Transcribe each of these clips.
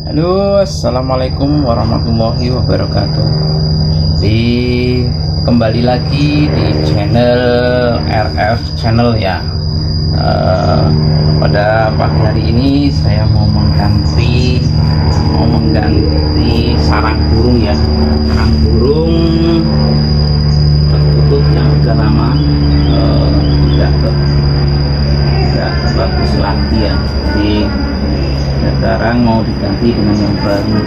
Halo, assalamualaikum warahmatullahi wabarakatuh. Kembali lagi di channel RF Channel ya. Pada pagi hari ini saya mau mengganti sarang burung ya. Sarang burung tertutup yang udah lama, tidak bagus lagi ya. Jadi sekarang mau diganti dengan yang baru,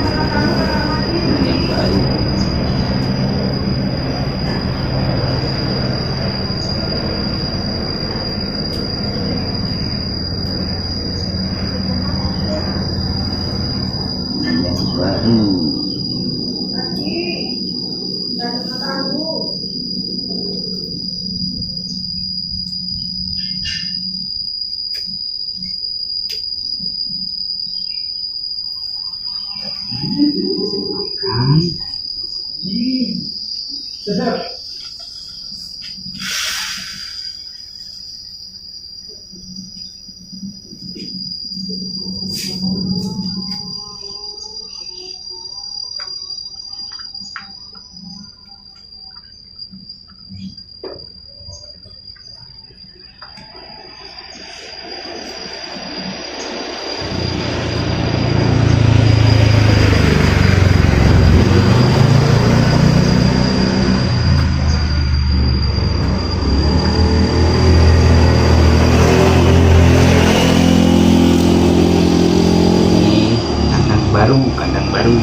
kandang baru.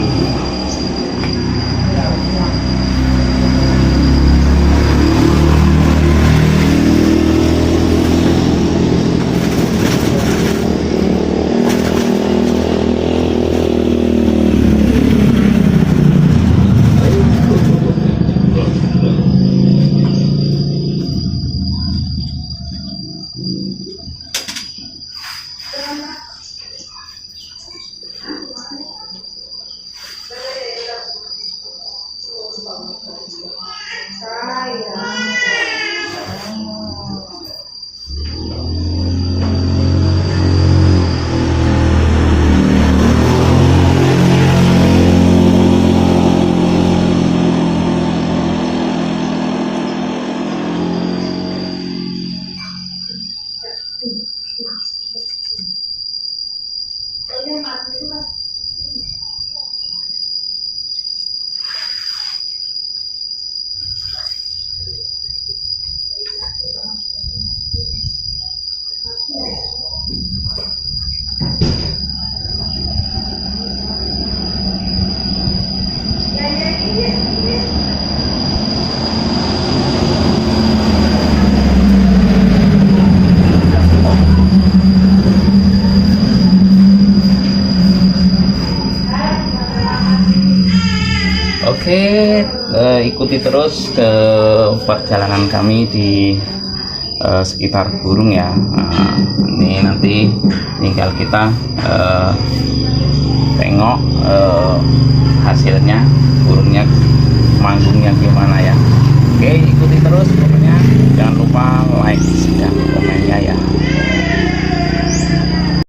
Oke, ikuti terus ke perjalanan kami di sekitar burung ya. Ini nanti tinggal kita tengok hasilnya, burungnya manggungnya gimana ya. Oke, ikuti terus pokoknya, jangan lupa like dan komennya ya.